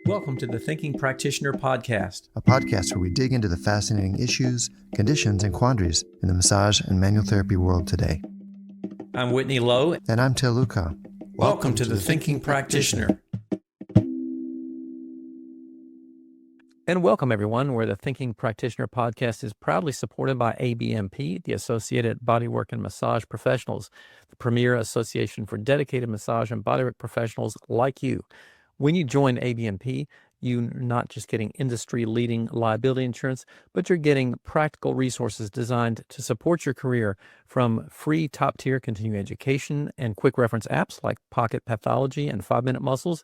Welcome to the Thinking Practitioner podcast, a podcast where we dig into the fascinating issues, conditions, and quandaries in the massage and manual therapy world today. I'm Whitney Lowe. And I'm Till Luca. Welcome to the Thinking Practitioner. And welcome, everyone, where the Thinking Practitioner podcast is proudly supported by ABMP, the Associated Bodywork and Massage Professionals, the premier association for dedicated massage and bodywork professionals like you. When you join ABMP, you're not just getting industry-leading liability insurance, but you're getting practical resources designed to support your career, from free top-tier continuing education and quick reference apps like Pocket Pathology and 5-Minute Muscles.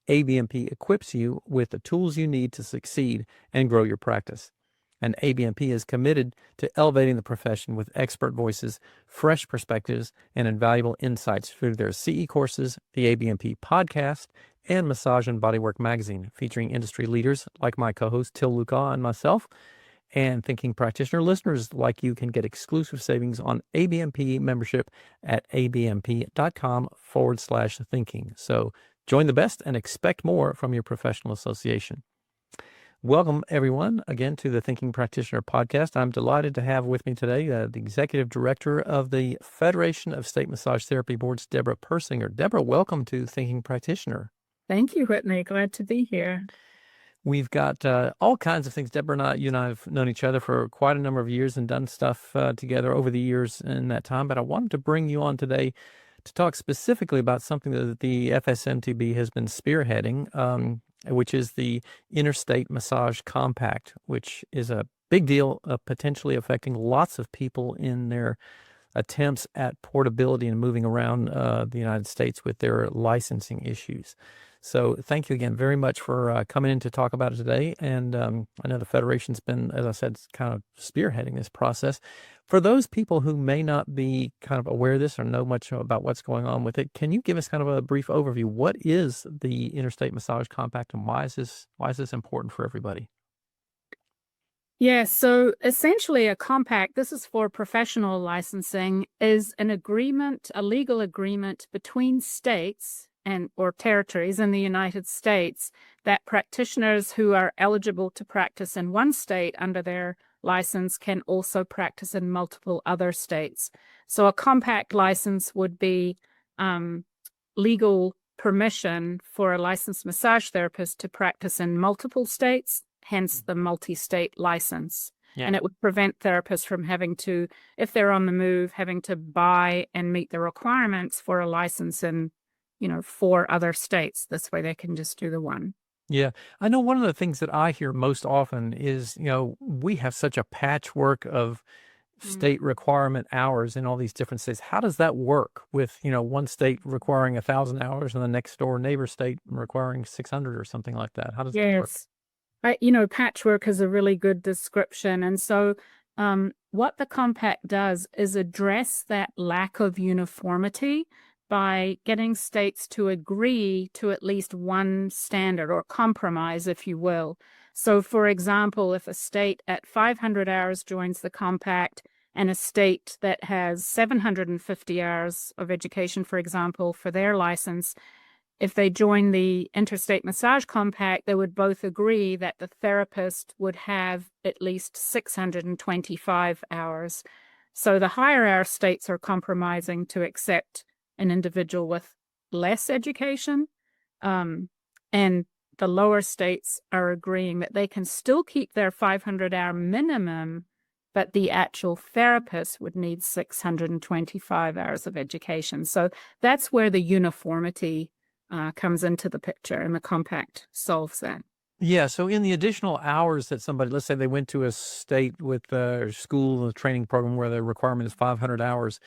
ABMP equips you with the tools you need to succeed and grow your practice. And ABMP is committed to elevating the profession with expert voices, fresh perspectives, and invaluable insights through their CE courses, the ABMP podcast, and Massage and Bodywork magazine, featuring industry leaders like my co-host Till Luca and myself. And Thinking Practitioner listeners like you can get exclusive savings on ABMP membership at abmp.com/thinking. So join the best and expect more from your professional association. Welcome, everyone, again to the Thinking Practitioner podcast. I'm delighted to have with me today the Executive Director of the Federation of State Massage Therapy Boards, Deborah Persinger. Deborah, welcome to Thinking Practitioner. Thank you, Whitney. Glad to be here. We've got all kinds of things. Deborah, you and I have known each other for quite a number of years and done stuff together over the years in that time. But I wanted to bring you on today to talk specifically about something that the FSMTB has been spearheading, which is the Interstate Massage Compact, which is a big deal, potentially affecting lots of people in their attempts at portability and moving around the United States with their licensing issues. So thank you again very much for coming in to talk about it today. And I know the Federation's been, as I said, kind of spearheading this process. For those people who may not be kind of aware of this or know much about what's going on with it, can you give us kind of a brief overview? What is the Interstate Massage Compact, and why is this important for everybody? Yeah, so essentially a compact, this is for professional licensing, is an agreement, a legal agreement between states or territories in the United States that practitioners who are eligible to practice in one state under their license can also practice in multiple other states. So a compact license would be legal permission for a licensed massage therapist to practice in multiple states, hence the multi-state license. Yeah. And it would prevent therapists from having to, if they're on the move, having to buy and meet the requirements for a license in 4 other states. This way they can just do the one. Yeah. I know one of the things that I hear most often is, we have such a patchwork of state requirement hours in all these different states. How does that work with, one state requiring 1,000 hours and the next door neighbor state requiring 600 or something like that? How does that work? Patchwork is a really good description. And so what the compact does is address that lack of uniformity by getting states to agree to at least one standard or compromise, if you will. So, for example, if a state at 500 hours joins the compact and a state that has 750 hours of education, for example, for their license, if they join the Interstate Massage Compact, they would both agree that the therapist would have at least 625 hours. So the higher hour states are compromising to accept an individual with less education, and the lower states are agreeing that they can still keep their 500-hour minimum, but the actual therapist would need 625 hours of education. So that's where the uniformity comes into the picture, and the compact solves that. Yeah, so in the additional hours that somebody, let's say they went to a state with a school, a training program where the requirement is 500 hours,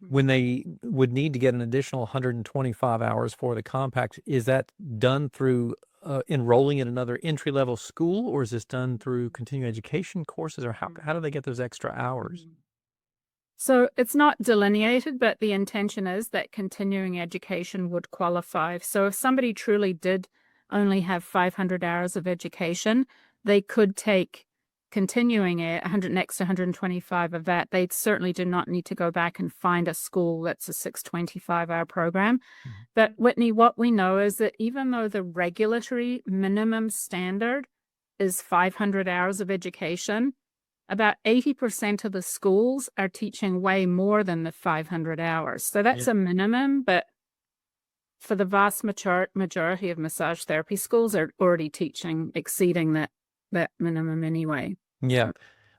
when they would need to get an additional 125 hours for the compact, is that done through enrolling in another entry-level school, or is this done through continuing education courses, or how do they get those extra hours? So it's not delineated, but the intention is that continuing education would qualify. So if somebody truly did only have 500 hours of education, they could take continuing it, 100 next to 125 of that, they certainly do not need to go back and find a school that's a 625-hour program. Mhm. But Whitney, what we know is that even though the regulatory minimum standard is 500 hours of education, about 80% of the schools are teaching way more than the 500 hours. So that's Yeah. a minimum, but for the vast majority of massage therapy schools are already teaching exceeding that minimum anyway. Yeah.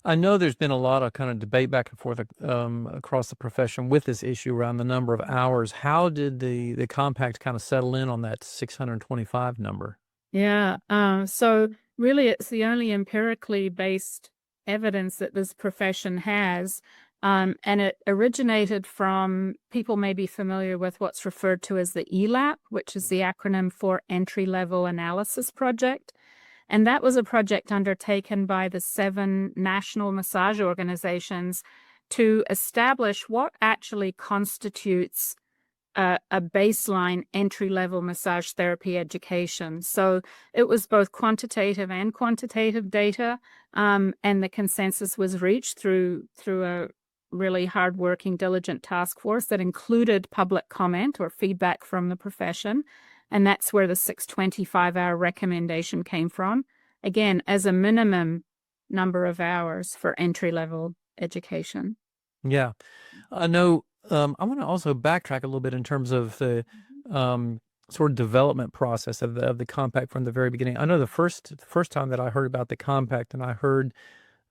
I know there's been a lot of kind of debate back and forth across the profession with this issue around the number of hours. How did the compact kind of settle in on that 625 number? Yeah. So really, it's the only empirically based evidence that this profession has. And it originated from people may be familiar with what's referred to as the ELAP, which is the acronym for Entry Level Analysis Project. And that was a project undertaken by the 7 national massage organizations to establish what actually constitutes a baseline entry-level massage therapy education. So it was both quantitative and quantitative data, and the consensus was reached through a really hardworking, diligent task force that included public comment or feedback from the profession, and that's where the 625-hour recommendation came from. Again, as a minimum number of hours for entry-level education. Yeah. I know. I want to also backtrack a little bit in terms of the sort of development process of the compact from the very beginning. I know the first time that I heard about the compact, and I heard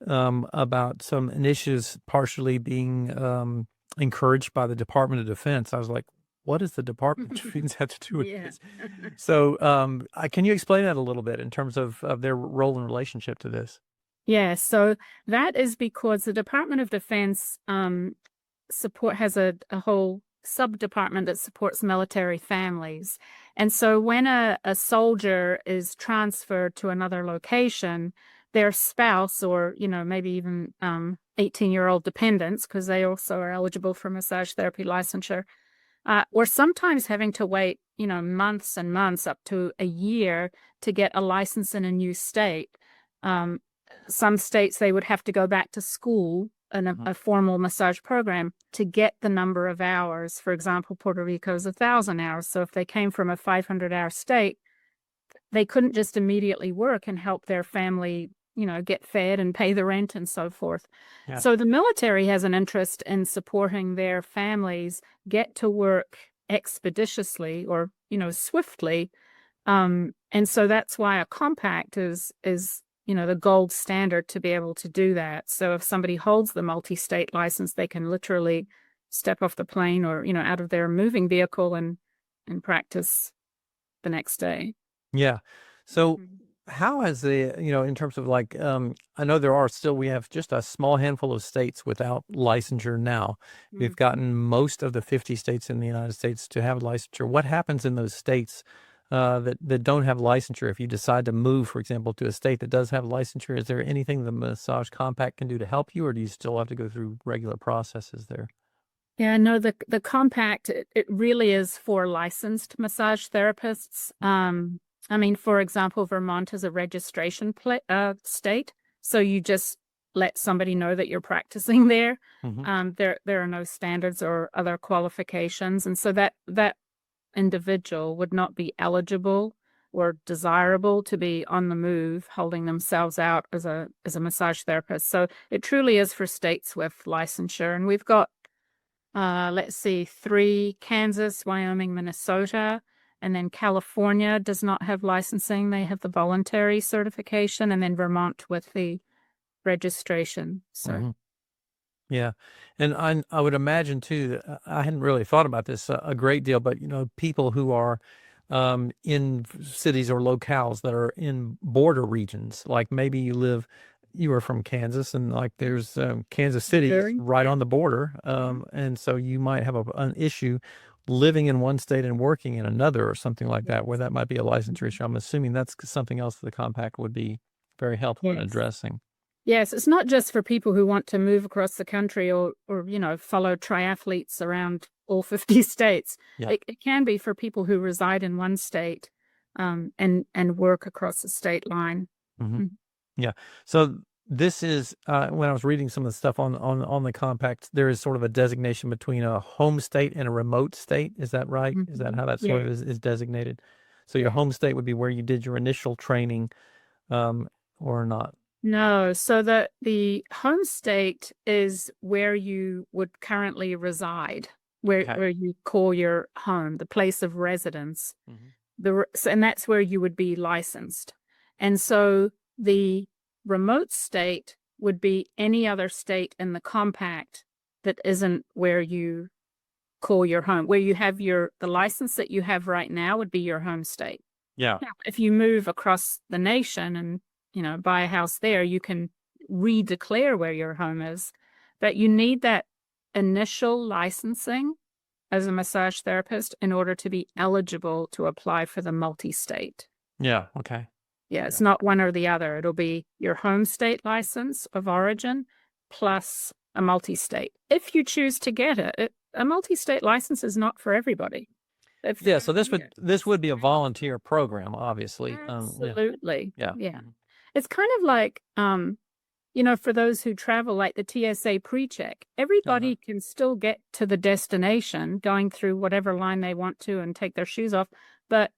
about some initiatives partially being encouraged by the Department of Defense. I was like, what does the Department of Defense have to do with Yeah. this? So, can you explain that a little bit in terms of their role and relationship to this? Yeah, so that is because the Department of Defense has a whole sub-department that supports military families. And so when a soldier is transferred to another location, their spouse or, maybe even 18-year-old dependents, because they also are eligible for massage therapy licensure, or sometimes having to wait, months and months, up to a year, to get a license in a new state. Some states, they would have to go back to school in a formal massage program to get the number of hours. For example, Puerto Rico is 1,000 hours. So if they came from a 500-hour state, they couldn't just immediately work and help their family, get fed and pay the rent and so forth. Yeah. So the military has an interest in supporting their families get to work expeditiously or, swiftly. And so that's why a compact is the gold standard to be able to do that. So if somebody holds the multi-state license, they can literally step off the plane or, out of their moving vehicle and practice the next day. Yeah. So how has in terms of like, I know we have just a small handful of states without licensure now. We've gotten most of the 50 states in the United States to have licensure. What happens in those states that don't have licensure? If you decide to move, for example, to a state that does have licensure, is there anything the Massage Compact can do to help you, or do you still have to go through regular processes there? Yeah, no, the compact, it really is for licensed massage therapists. I mean, for example, Vermont is a registration state, so you just let somebody know that you're practicing there. There are no standards or other qualifications, and so that individual would not be eligible or desirable to be on the move, holding themselves out as a massage therapist. So it truly is for states with licensure, and we've got 3: Kansas, Wyoming, Minnesota, and then California does not have licensing. They have the voluntary certification, and then Vermont with the registration. So. Yeah. And I would imagine too, that I hadn't really thought about this a great deal, but people who are in cities or locales that are in border regions, like maybe you are from Kansas, and like there's Kansas City is right on the border. And so you might have an issue living in one state and working in another or something like that, where that might be a licensure issue. I'm assuming that's something else that the compact would be very helpful in addressing. Yes, it's not just for people who want to move across the country or follow triathletes around all 50 states. Yeah. It can be for people who reside in one state and work across the state line. Yeah. So this is when I was reading some of the stuff on the compact, there is sort of a designation between a home state and a remote state. Is that right? Is that how that sort of is designated? So your home state would be where you did your initial training, or not? No, so the home state is where you would currently reside, where you call your home, the place of residence. And that's where you would be licensed. And so the remote state would be any other state in the compact that isn't where you call your home. Where you have the license that you have right now would be your home state. Yeah. Now, if you move across the nation and, buy a house there, you can redeclare where your home is. But you need that initial licensing as a massage therapist in order to be eligible to apply for the multi-state. Yeah. Okay. Yeah, it's not one or the other. It'll be your home state license of origin plus a multi-state. If you choose to get it, a multi-state license is not for everybody. Yeah, so this would be a volunteer program, obviously. Absolutely. Yeah. It's kind of like, for those who travel, like the TSA pre-check, everybody can still get to the destination going through whatever line they want to and take their shoes off. But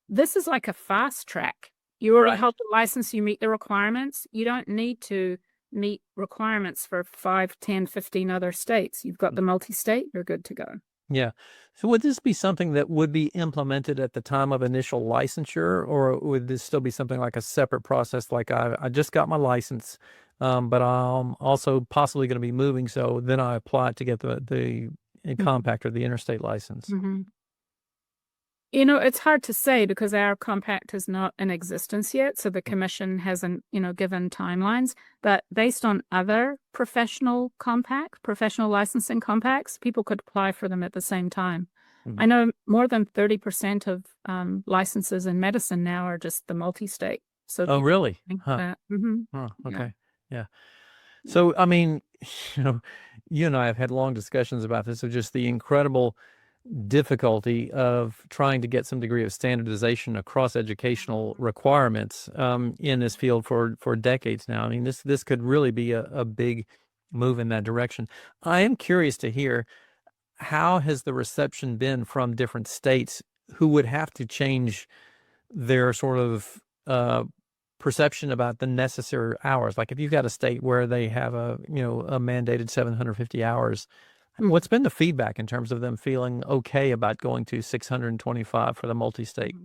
this is like a fast track. You already hold the license, you meet the requirements. You don't need to meet requirements for 5, 10, 15 other states. You've got the multi-state, you're good to go. Yeah. So would this be something that would be implemented at the time of initial licensure, or would this still be something like a separate process? Like I just got my license, but I'm also possibly going to be moving. So then I apply to get the compact or the interstate license. It's hard to say because our compact is not in existence yet. So the commission hasn't, given timelines. But based on other professional licensing compacts, people could apply for them at the same time. I know more than 30% of licenses in medicine now are just the multi-state. So really? That. Okay. Yeah. So, I mean, you and I have had long discussions about this, of just the incredible difficulty of trying to get some degree of standardization across educational requirements in this field for decades now. I mean, this could really be a big move in that direction. I am curious to hear, how has the reception been from different states who would have to change their sort of perception about the necessary hours? Like if you've got a state where they have a mandated 750 hours, what's been the feedback in terms of them feeling okay about going to 625 for the multi-state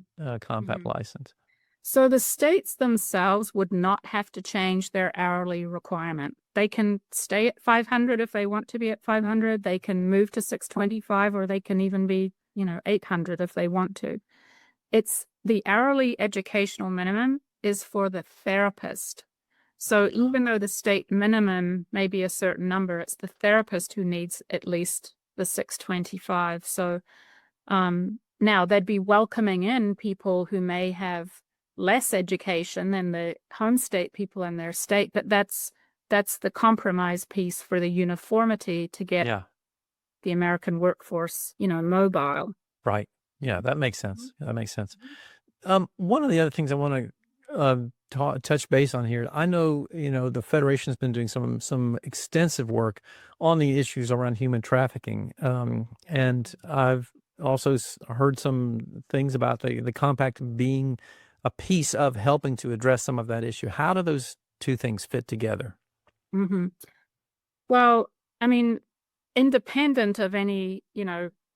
compact license? So the states themselves would not have to change their hourly requirement. They can stay at 500 if they want to be at 500. They can move to 625, or they can even be, 800 if they want to. It's the hourly educational minimum is for the therapist. So even though the state minimum may be a certain number, it's the therapist who needs at least the 625. So now they'd be welcoming in people who may have less education than the home state people in their state, but that's the compromise piece for the uniformity to get the American workforce, mobile. Right. Yeah, that makes sense. That makes sense. One of the other things I want to touch base on here, I know, the Federation has been doing some extensive work on the issues around human trafficking. And I've also heard some things about the compact being a piece of helping to address some of that issue. How do those two things fit together? Well, I mean, independent of any,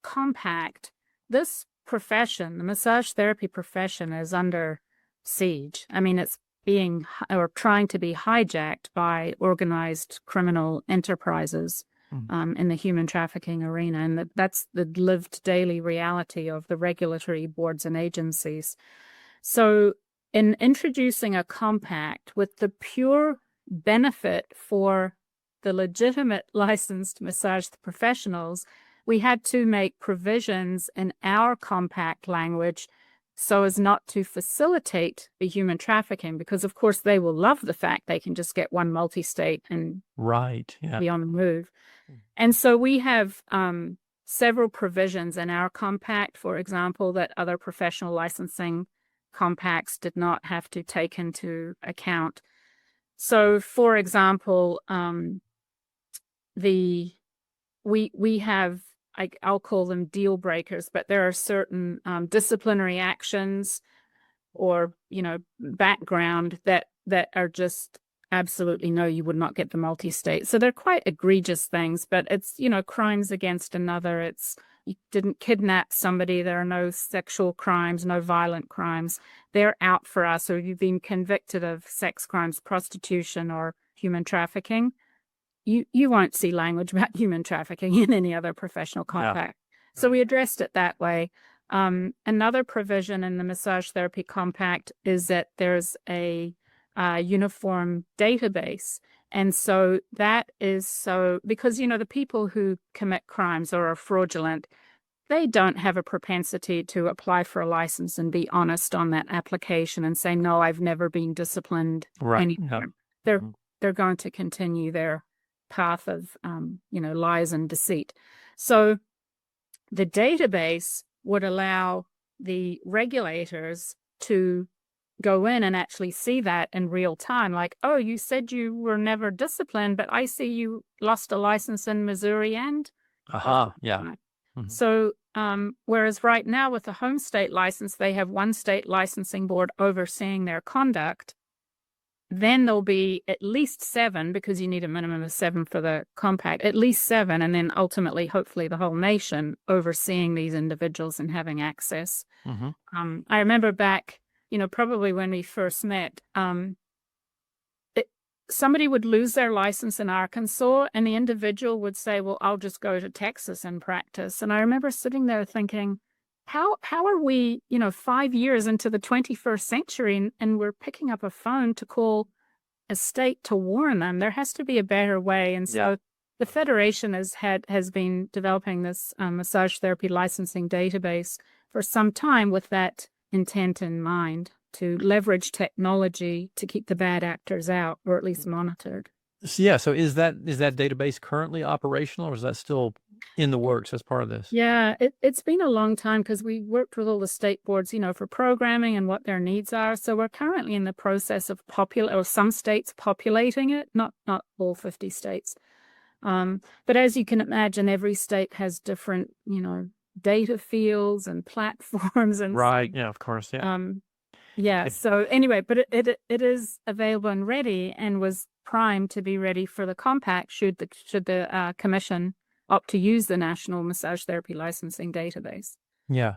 compact, this profession, the massage therapy profession, is under siege. I mean, it's being or trying to be hijacked by organized criminal enterprises in the human trafficking arena. And that's the lived daily reality of the regulatory boards and agencies. So in introducing a compact with the pure benefit for the legitimate licensed massage professionals, we had to make provisions in our compact language so as not to facilitate the human trafficking, because of course they will love the fact they can just get one multi-state and be on the move. And so we have several provisions in our compact, for example, that other professional licensing compacts did not have to take into account. So, for example, we have, I'll call them deal breakers, but there are certain disciplinary actions or background that are just absolutely no, you would not get the multi-state. So they're quite egregious things, but it's crimes against another. It's you didn't kidnap somebody. There are no sexual crimes, no violent crimes. They're out for us. Or you've been convicted of sex crimes, prostitution, or human trafficking. You won't see language about human trafficking in any other professional compact. Yeah. So we addressed it that way. Another provision in the Massage Therapy Compact is that there's a uniform database. And so that is because, the people who commit crimes or are fraudulent, they don't have a propensity to apply for a license and be honest on that application and say, no, I've never been disciplined. Right. Anymore. Yeah. They're going to continue their path of, lies and deceit. So the database would allow the regulators to go in and actually see that in real time. Like, oh, you said you were never disciplined, but I see you lost a license in Missouri and. Yeah. Mm-hmm. So, whereas right now with the home state license, they have one state licensing board overseeing their conduct. Then there'll be at least 7, because you need a minimum of 7 for the compact, at least 7, and then ultimately, hopefully, the whole nation overseeing these individuals and having access. Mm-hmm. I remember back, probably when we first met, somebody would lose their license in Arkansas, and the individual would say, well, I'll just go to Texas and practice. And I remember sitting there thinking, how are we, 5 years into the 21st century and we're picking up a phone to call a state to warn them? There has to be a better way. And so the Federation has been developing this massage therapy licensing database for some time with that intent in mind, to leverage technology to keep the bad actors out, or at least monitored. Yeah. So is that database currently operational, or is that still in the works as part of this? Yeah, it's been a long time because we worked with all the state boards, for programming and what their needs are. So we're currently in the process of some states populating it, not all 50 states. But as you can imagine, every state has different, data fields and platforms and right. Yeah, of course. Yeah. So anyway, but it is available and ready, and was primed to be ready for the compact should the commission opt to use the National Massage Therapy Licensing Database. Yeah.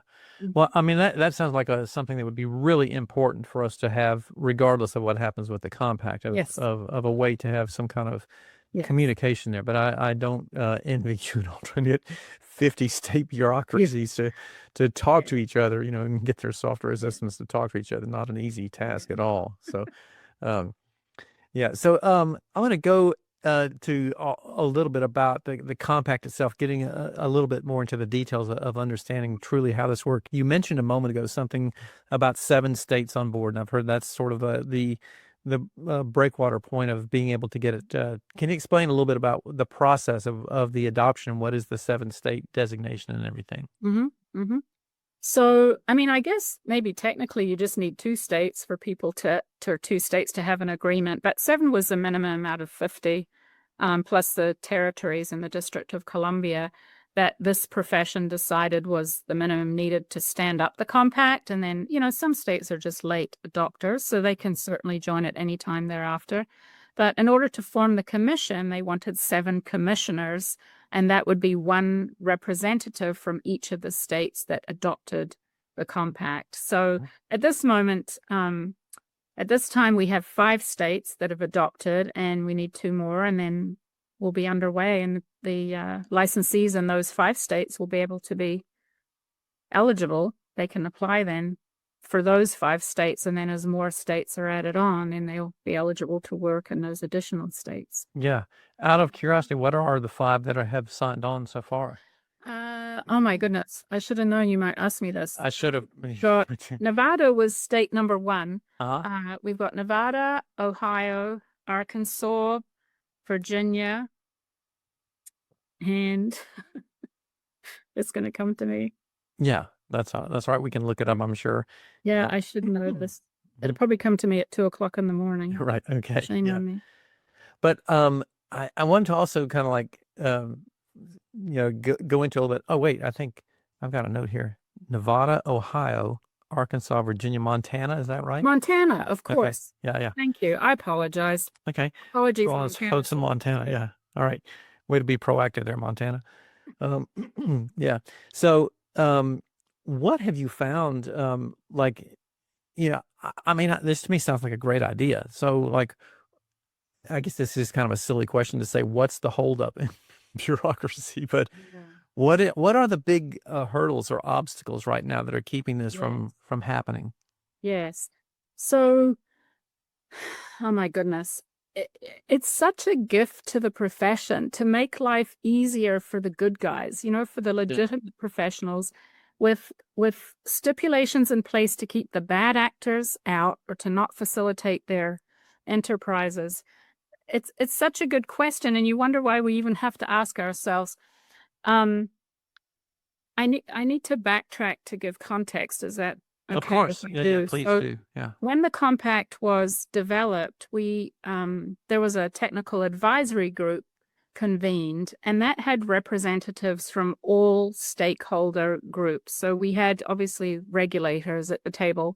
Well, I mean, that sounds like something that would be really important for us to have, regardless of what happens with the compact, of a way to have some kind of communication there. But I don't envy you at all trying to get 50 state bureaucracies to talk to each other, and get their software assistants to talk to each other. Not an easy task at all. So, yeah. So I want to go to a little bit about the compact itself, getting a little bit more into the details of understanding truly how this works. You mentioned a moment ago something about 7 states on board, and I've heard that's sort of the breakwater point of being able to get it. Can you explain a little bit about the process of the adoption? What is the 7-state designation and everything? Mm-hmm. Mm-hmm. So, I mean, I guess maybe technically you just need 2 states for people to 2 states to have an agreement, but 7 was the minimum out of 50, plus the territories in the District of Columbia that this profession decided was the minimum needed to stand up the compact. And then, some states are just late adopters, so they can certainly join at any time thereafter. But in order to form the commission, they wanted 7 commissioners, and that would be 1 representative from each of the states that adopted the compact. So at this moment, at this time, we have 5 states that have adopted, and we need 2 more, and then we'll be underway. And the licensees in those 5 states will be able to be eligible. They can apply then for those 5 states, and then as more states are added on, then they'll be eligible to work in those additional states. Yeah. Out of curiosity, what are the 5 that have signed on so far? Oh my goodness. I should have known you might ask me this. I should have. So Nevada was state number 1. Uh-huh. We've got Nevada, Ohio, Arkansas, Virginia, and it's going to come to me. Yeah, that's right. We can look it up, I'm sure. Yeah, I should know this. It'll probably come to me at 2:00 in the morning. Right. Okay. Shame on me. But I wanted to also kind of like go into a little bit. Oh wait, I think I've got a note here. Nevada, Ohio, Arkansas, Virginia, Montana. Is that right? Montana, of Okay. course. Yeah. Thank you. I apologize. Okay. Apologies, Well, Montana. folks in Montana. Yeah. All right. Way to be proactive there, Montana. Yeah. So, what have you found? I mean, this to me sounds like a great idea. So, like, I guess this is kind of a silly question to say, what's the holdup in bureaucracy? But what are the big hurdles or obstacles right now that are keeping this from happening? Yes. So, oh my goodness. It's such a gift to the profession to make life easier for the good guys, for the legitimate professionals, with stipulations in place to keep the bad actors out or to not facilitate their enterprises. It's such a good question, and you wonder why we even have to ask ourselves. I need to backtrack to give context. Is that okay? Of course. If I Yeah, do? please So, do. Yeah. when the compact was developed, there was a technical advisory group convened, and that had representatives from all stakeholder groups. So we had obviously regulators at the table.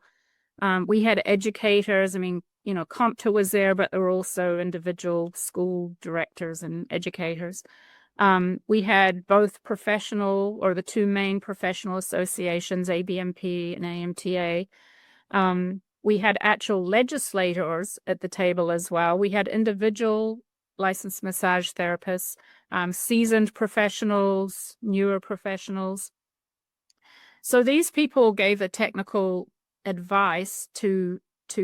We had educators. I mean, CompTIA was there, but there were also individual school directors and educators. We had both professional, or the two main professional associations, ABMP and AMTA. We had actual legislators at the table as well. We had individual licensed massage therapists, seasoned professionals, newer professionals. So these people gave the technical advice to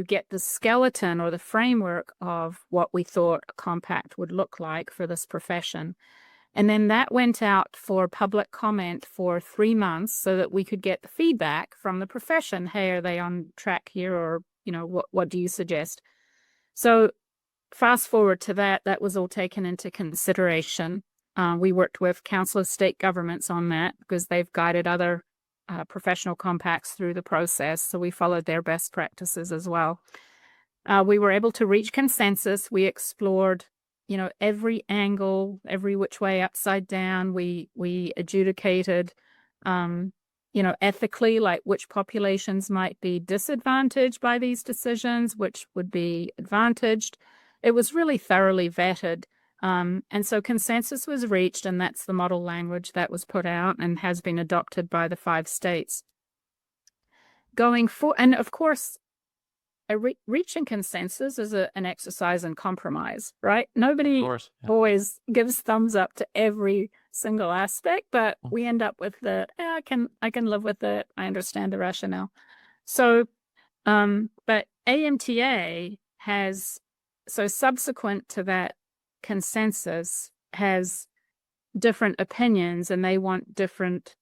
get the skeleton or the framework of what we thought a compact would look like for this profession. And then that went out for public comment for 3 months so that we could get the feedback from the profession. Hey, are they on track here? Or, what do you suggest? So fast forward to that was all taken into consideration. We worked with Council of State Governments on that because they've guided other professional compacts through the process. So we followed their best practices as well. We were able to reach consensus. We explored every angle, every which way upside down. We adjudicated, ethically, like which populations might be disadvantaged by these decisions, which would be advantaged. It was really thoroughly vetted. And so consensus was reached, and that's the model language that was put out and has been adopted by the 5 states. Going forward, and of course, reaching consensus is an exercise in compromise, right? Nobody always gives thumbs up to every single aspect, but we end up with I can live with it. I understand the rationale. So, but AMTA subsequent to that consensus, has different opinions, and they want different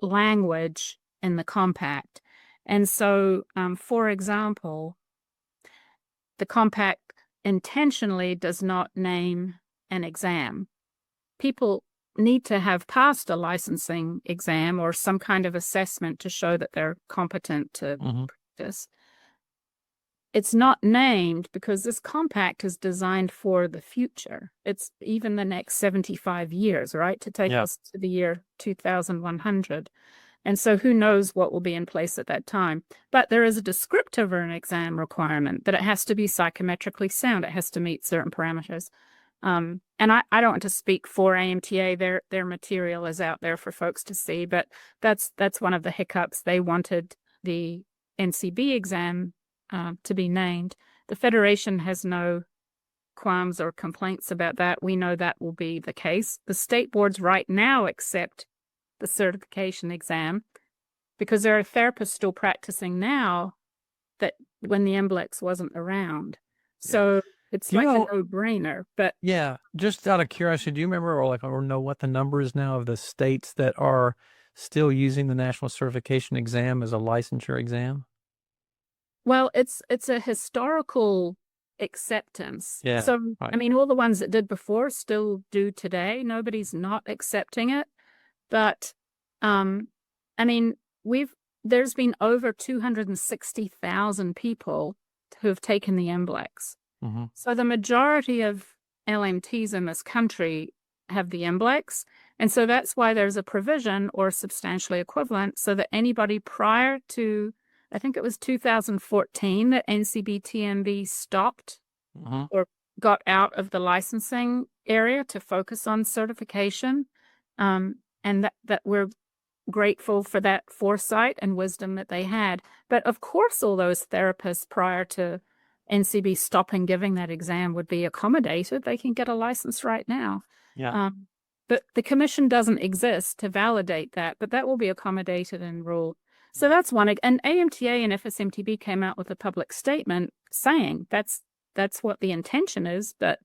language in the compact. And so, for example, the compact intentionally does not name an exam. People need to have passed a licensing exam or some kind of assessment to show that they're competent to practice. It's not named because this compact is designed for the future. It's even the next 75 years, right? To take us to the year 2100. And so who knows what will be in place at that time. But there is a descriptive or an exam requirement that it has to be psychometrically sound. It has to meet certain parameters. And I don't want to speak for AMTA. Their material is out there for folks to see, but that's one of the hiccups. They wanted the NCB exam to be named. The Federation has no qualms or complaints about that. We know that will be the case. The state boards right now accept the certification exam because there are therapists still practicing now that when the MBLEX wasn't around. So it's like a no-brainer. But just out of curiosity, do you remember or know what the number is now of the states that are still using the national certification exam as a licensure exam? Well, it's a historical acceptance. Yeah. So, I mean, all the ones that did before still do today. Nobody's not accepting it. But, I mean, we've there's been over 260,000 people who have taken the MBLEX. Mm-hmm. So the majority of LMTs in this country have the MBLEX. And so that's why there's a provision or substantially equivalent so that anybody prior to, I think it was 2014 that NCBTMB stopped Mm-hmm. or got out of the licensing area to focus on certification. And that we're grateful for that foresight and wisdom that they had. But of course, all those therapists prior to NCB stopping giving that exam would be accommodated. They can get a license right now. Yeah. But the commission doesn't exist to validate that, but that will be accommodated in rule. So that's one. And AMTA and FSMTB came out with a public statement saying that's what the intention is, but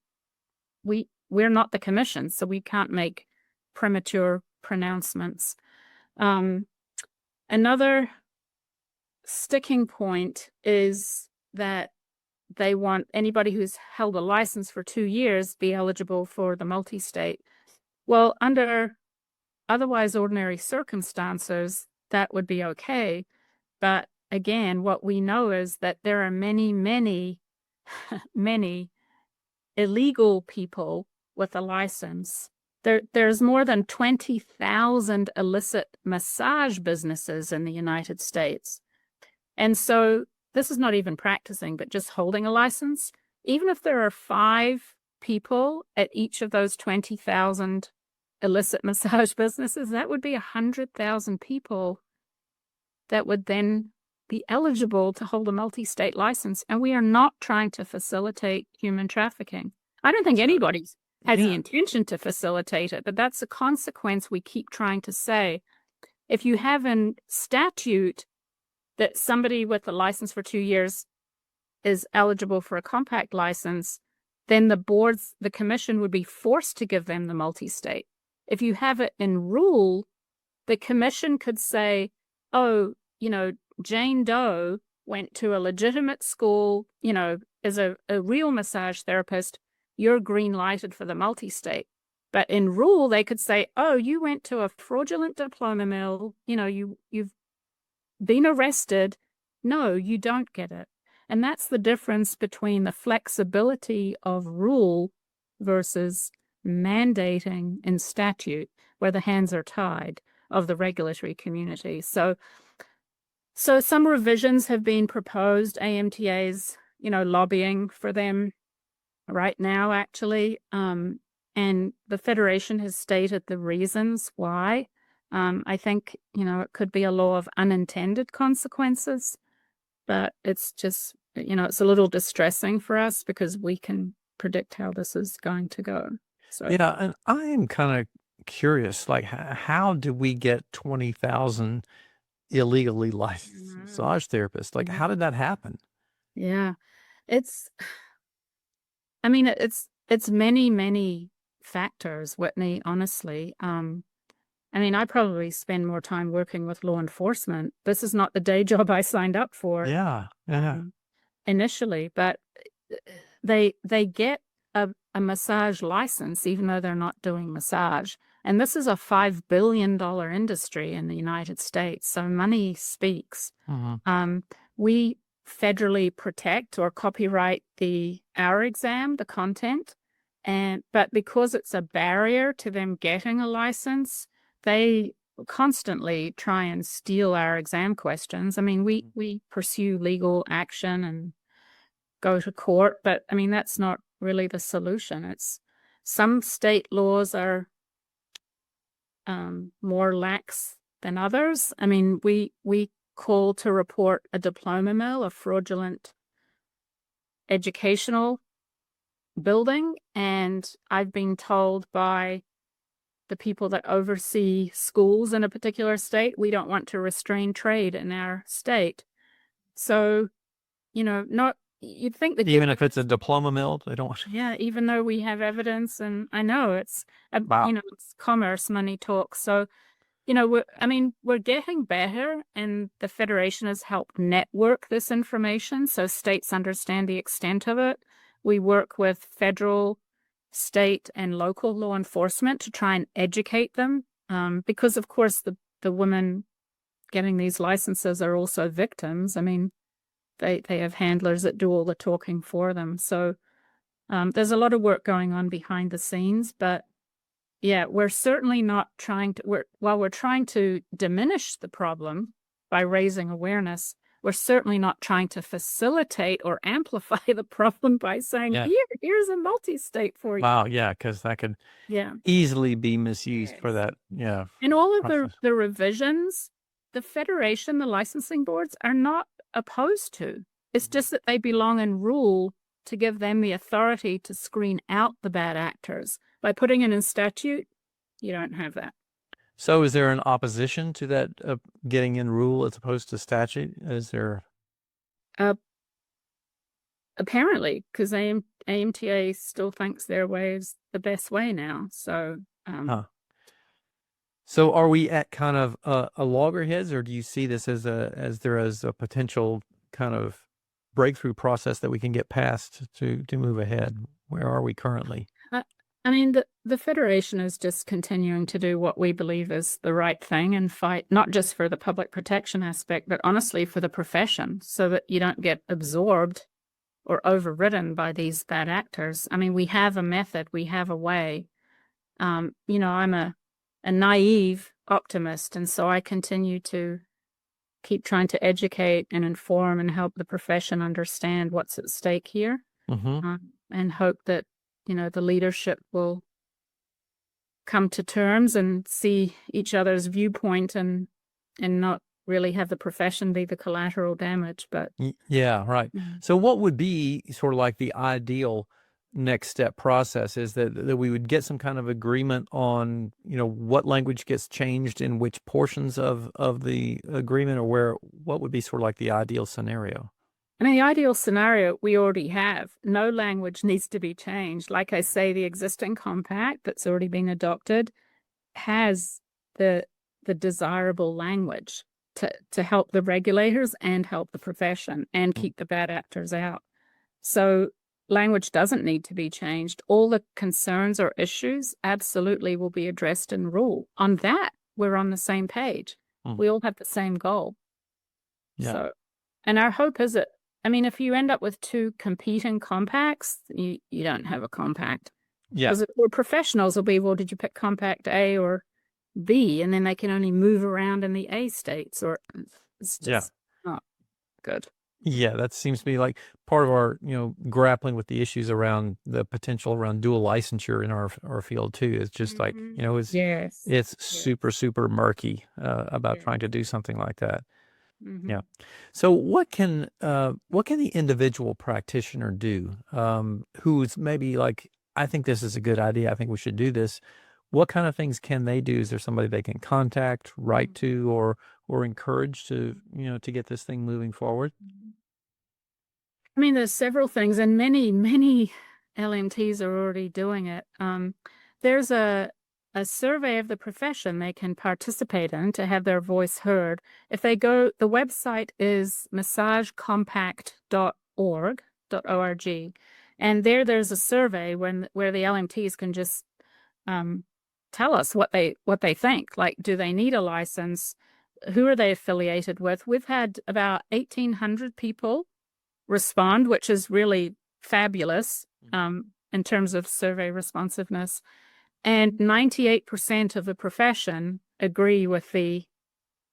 we're not the commission, so we can't make premature pronouncements. Another sticking point is that they want anybody who's held a license for 2 years be eligible for the multi-state. Well, under otherwise ordinary circumstances, that would be okay. But again, what we know is that there are many, many, many illegal people with a license. There's more than 20,000 illicit massage businesses in the United States. And so this is not even practicing, but just holding a license. Even if there are 5 people at each of those 20,000 illicit massage businesses, that would be 100,000 people that would then be eligible to hold a multi-state license. And we are not trying to facilitate human trafficking. I don't think anybody has the intention to facilitate it, but that's a consequence we keep trying to say. If you have in statute that somebody with a license for 2 years is eligible for a compact license, then the commission would be forced to give them the multi-state. If you have it in rule, the commission could say, oh, Jane Doe went to a legitimate school, as a real massage therapist, you're green lighted for the multi-state. But in rule, they could say, oh, you went to a fraudulent diploma mill, you've been arrested. No, you don't get it. And that's the difference between the flexibility of rule versus mandating in statute, where the hands are tied of the regulatory community. So some revisions have been proposed. AMTA's, lobbying for them right now, actually. And the Federation has stated the reasons why. I think, it could be a law of unintended consequences, but it's just, it's a little distressing for us because we can predict how this is going to go. So Yeah, and I am kind of curious, like, how do we get 20,000 illegally licensed massage therapists? Like, how did that happen? Yeah, it's many, many factors, Whitney, honestly. I probably spend more time working with law enforcement. This is not the day job I signed up for. Yeah. Initially, but they get a massage license even though they're not doing massage. And this is a $5 billion industry in the United States. So money speaks. Mhm. We federally protect or copyright our exam, the content. But because it's a barrier to them getting a license, they constantly try and steal our exam questions. We pursue legal action and go to court, but that's not really the solution. It's some state laws are more lax than others. We call to report a diploma mill, a fraudulent educational building, and I've been told by the people that oversee schools in a particular state, we don't want to restrain trade in our state. So, you'd think that Even if it's a diploma mill, they don't want to. Yeah, even though we have evidence, and I know it's Wow. it's commerce, money talks. So, we're getting better, and the Federation has helped network this information so states understand the extent of it. We work with federal, state, and local law enforcement to try and educate them, because of course the women getting these licenses are also victims. I mean, they have handlers that do all the talking for them. So there's a lot of work going on behind the scenes, but yeah, we're certainly not trying to, while we're trying to diminish the problem by raising awareness, we're certainly not trying to facilitate or amplify the problem by saying, Yeah. here's a multi-state for you. Wow. Yeah. Because that could easily be misused for that. Yeah. And all of process. the revisions, the Federation, the licensing boards are not opposed to. It's just that they belong in rule to give them the authority to screen out the bad actors. By putting it in statute, you don't have that. So is there an opposition to that getting in rule as opposed to statute? Is there? Apparently, because AMTA still thinks their way is the best way now. So, So are we at kind of a loggerheads, or do you see this as a potential kind of breakthrough process that we can get past to move ahead? Where are we currently? I mean, the Federation is just continuing to do what we believe is the right thing and fight not just for the public protection aspect, but honestly for the profession, so that you don't get absorbed or overridden by these bad actors. I mean, we have a method, we have a way. I'm a naive optimist, and so I continue to keep trying to educate and inform and help the profession understand what's at stake here, and hope that the leadership will come to terms and see each other's viewpoint and not really have the profession be the collateral damage. But yeah, right. So what would be sort of like the ideal next step process is that we would get some kind of agreement on, what language gets changed in which portions of the agreement, or what would be sort of like the ideal scenario? I mean, the ideal scenario we already have. No language needs to be changed. Like I say, the existing compact that's already been adopted has the desirable language to help the regulators and help the profession and keep the bad actors out. So language doesn't need to be changed. All the concerns or issues absolutely will be addressed in rule. On that, we're on the same page. We all have the same goal. Yeah. So, and our hope is that, I mean, if you end up with two competing compacts, you don't have a compact. Yeah. Because we're professionals, will be, well, did you pick compact A or B? And then they can only move around in the A states, or it's just not good. Yeah, that seems to be like part of our, grappling with the issues around the potential around dual licensure in our field too. It's just like, it's super, super murky about trying to do something like that. Yeah. So what can the individual practitioner do who's maybe like, I think this is a good idea, I think we should do this? What kind of things can they do? Is there somebody they can contact, write to, or encourage to, to get this thing moving forward? I mean, there's several things, and many, many LMTs are already doing it. There's a survey of the profession they can participate in to have their voice heard. If they go, the website is massagecompact.org, and there's a survey where the LMTs can just tell us what they think. Like, do they need a license? Who are they affiliated with? We've had about 1,800 people respond, which is really fabulous in terms of survey responsiveness. And 98% of the profession agree with the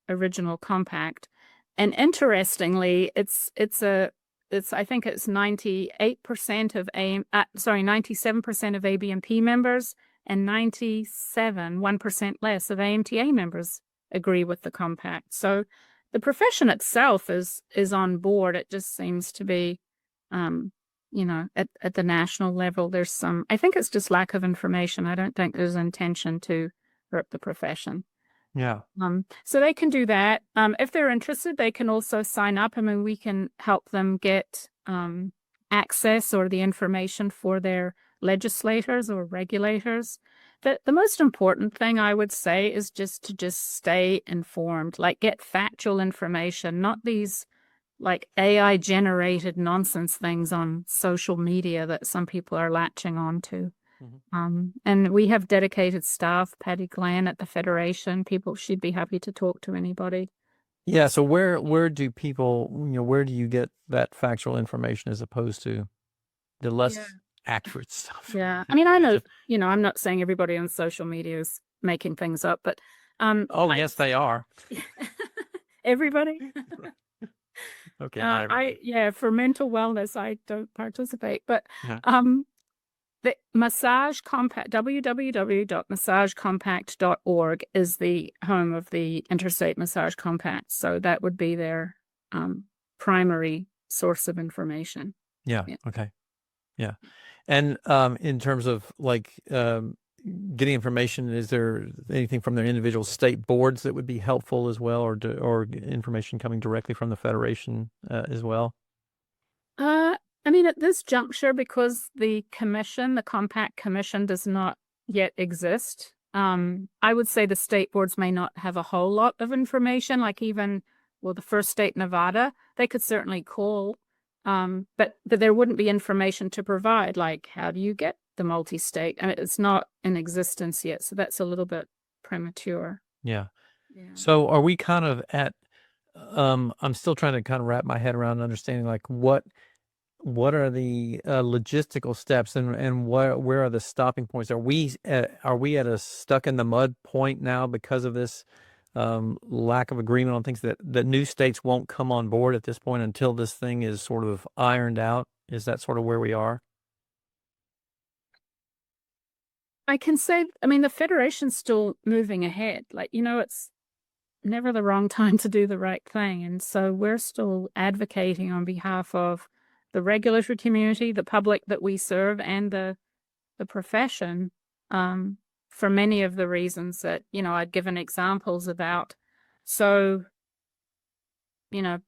original compact. And interestingly, I think it's 97% of ABMP members and 1% less of AMTA members agree with the compact. So the profession itself is on board. It just seems to be, at the national level, there's some, I think it's just lack of information. I don't think there's intention to hurt the profession. Yeah. So they can do that. If they're interested, they can also sign up. I mean, we can help them get access or the information for their legislators or regulators. The most important thing I would say is just to stay informed, like get factual information, not these like AI generated nonsense things on social media that some people are latching on to. And we have dedicated staff, Patty Glenn at the Federation. She'd be happy to talk to anybody Yeah. So where do people, where do you get that factual information as opposed to the Yeah. less accurate stuff? Yeah. I mean, I know, I'm not saying everybody on social media is making things up, but Oh, yes, they are. everybody. Okay. Not everybody. For mental wellness, I don't participate, but Yeah. the Massage Compact, www.massagecompact.org is the home of the Interstate Massage Compact. So that would be their primary source of information. Yeah. Yeah. Okay. Yeah. And in terms of like getting information, is there anything from their individual state boards that would be helpful as well, or information coming directly from the Federation as well? I mean, at this juncture, because the Compact Commission does not yet exist, I would say the state boards may not have a whole lot of information, like even, the first state, Nevada, they could certainly call, but there wouldn't be information to provide, like how do you get the multi-state? I mean, it's not in existence yet, so that's a little bit premature. Yeah. Yeah. So are we kind of at, I'm still trying to kind of wrap my head around understanding like what are the logistical steps and where are the stopping points? Are we at a stuck in the mud point now because of this lack of agreement on things that new states won't come on board at this point until this thing is sort of ironed out? Is that sort of where we are? I can say, I mean, the Federation's still moving ahead. Like, it's never the wrong time to do the right thing. And so we're still advocating on behalf of the regulatory community, the public that we serve, and the profession, for many of the reasons that, I'd given examples about. So, I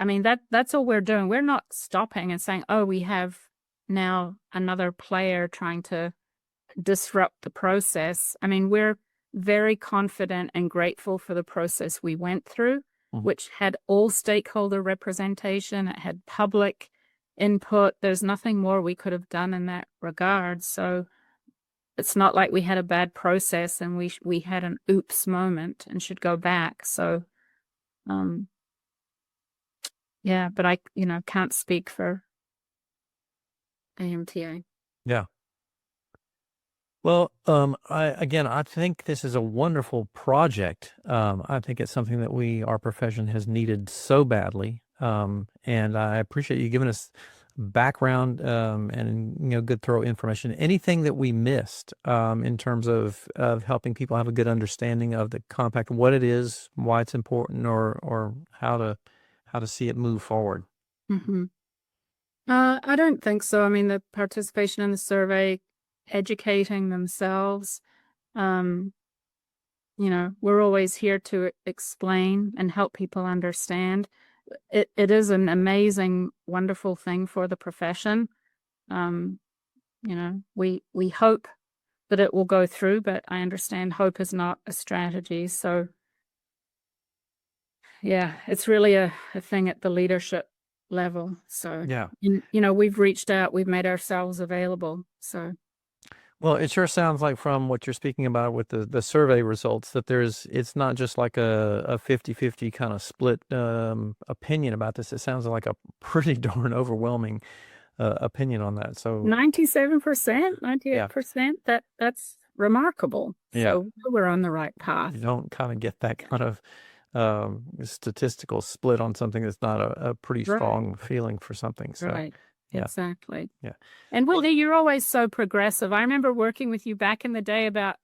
mean, that's all we're doing. We're not stopping and saying, oh, we have now another player trying to disrupt the process. I mean, we're very confident and grateful for the process we went through, which had all stakeholder representation. It had public input. There's nothing more we could have done in that regard. So it's not like we had a bad process and we had an oops moment and should go back. So, yeah, but I, can't speak for AMTA. Yeah. Well, I think this is a wonderful project. I think it's something that our profession has needed so badly. And I appreciate you giving us background and good thorough information. Anything that we missed in terms of helping people have a good understanding of the compact, what it is, why it's important, or how to see it move forward. Mm-hmm. I don't think so. I mean, the participation in the survey, educating themselves, we're always here to explain and help people understand. It is an amazing, wonderful thing for the profession. We hope that it will go through, but I understand hope is not a strategy. So yeah, it's really a thing at the leadership level. So Yeah. we've reached out, we've made ourselves available. So well, it sure sounds like from what you're speaking about with the survey results that it's not just like a 50-50 kind of split opinion about this. It sounds like a pretty darn overwhelming opinion on that. So 97%, 98%, that's remarkable. Yeah. So we're on the right path. You don't kind of get that kind of statistical split on something that's not a pretty strong feeling for something. So Right. yeah. Exactly. Yeah. And Whitney, you're always so progressive. I remember working with you back in the day about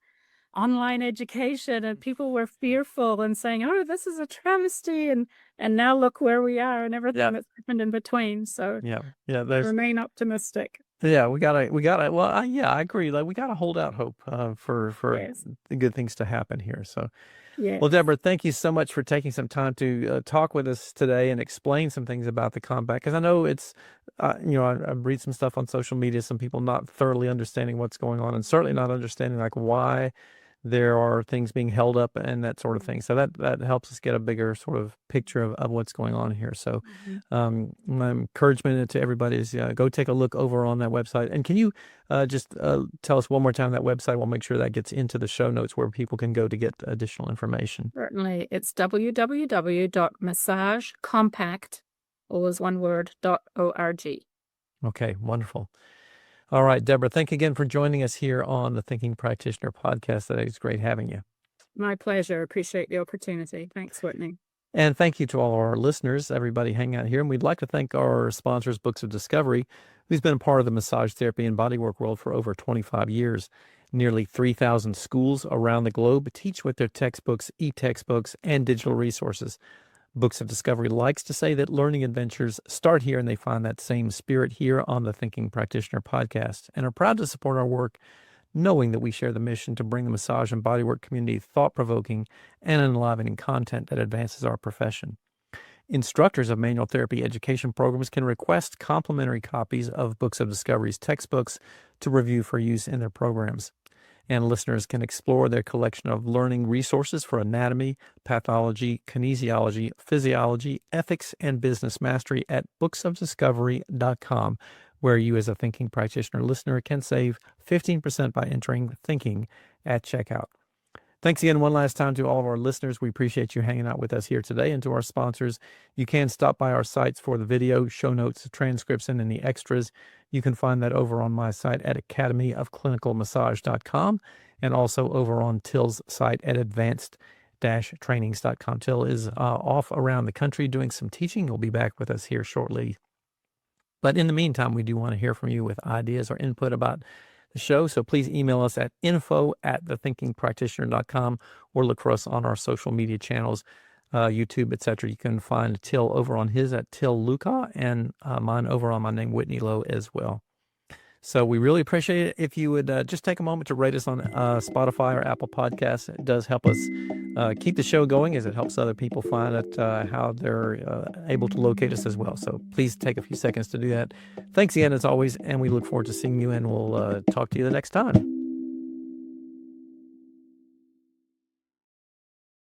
online education, and people were fearful and saying, oh, this is a travesty. And now look where we are and everything that's happened in between. So yeah, remain optimistic. Yeah, we gotta. Well, I agree. Like we gotta hold out hope for the good things to happen here. So, well, Deborah, thank you so much for taking some time to talk with us today and explain some things about the compact. Because I know it's, I read some stuff on social media. Some people not thoroughly understanding what's going on, and certainly not understanding like why there are things being held up and that sort of thing. So that helps us get a bigger sort of picture of what's going on here. So my encouragement to everybody is go take a look over on that website. And can you just tell us one more time that website? We'll make sure that gets into the show notes where people can go to get additional information. Certainly. It's www.massagecompact, all is one word, .org. Okay, wonderful. All right, Deborah, thank you again for joining us here on the Thinking Practitioner podcast today. It's great having you. My pleasure. Appreciate the opportunity. Thanks, Whitney. And thank you to all our listeners, everybody hanging out here. And we'd like to thank our sponsors, Books of Discovery, who's been a part of the massage therapy and bodywork world for over 25 years. Nearly 3,000 schools around the globe teach with their textbooks, e-textbooks, and digital resources. Books of Discovery likes to say that learning adventures start here, and they find that same spirit here on the Thinking Practitioner podcast, and are proud to support our work, knowing that we share the mission to bring the massage and bodywork community thought-provoking and enlivening content that advances our profession. Instructors of manual therapy education programs can request complimentary copies of Books of Discovery's textbooks to review for use in their programs. And listeners can explore their collection of learning resources for anatomy, pathology, kinesiology, physiology, ethics, and business mastery at booksofdiscovery.com, where you as a Thinking Practitioner listener can save 15% by entering Thinking at checkout. Thanks again one last time to all of our listeners. We appreciate you hanging out with us here today. And to our sponsors, you can stop by our sites for the video, show notes, transcripts, and any extras. You can find that over on my site at academyofclinicalmassage.com and also over on Till's site at advanced-trainings.com. Till is off around the country doing some teaching. He'll be back with us here shortly. But in the meantime, we do want to hear from you with ideas or input about the show. So please email us at info@thethinkingpractitioner.com or look for us on our social media channels, YouTube, etc. You can find Till over on his at Till Luca and mine over on my name, Whitney Lowe, as well. So we really appreciate it if you would just take a moment to rate us on Spotify or Apple Podcasts. It does help us keep the show going as it helps other people find out how they're able to locate us as well. So please take a few seconds to do that. Thanks again, as always, and we look forward to seeing you, and we'll talk to you the next time.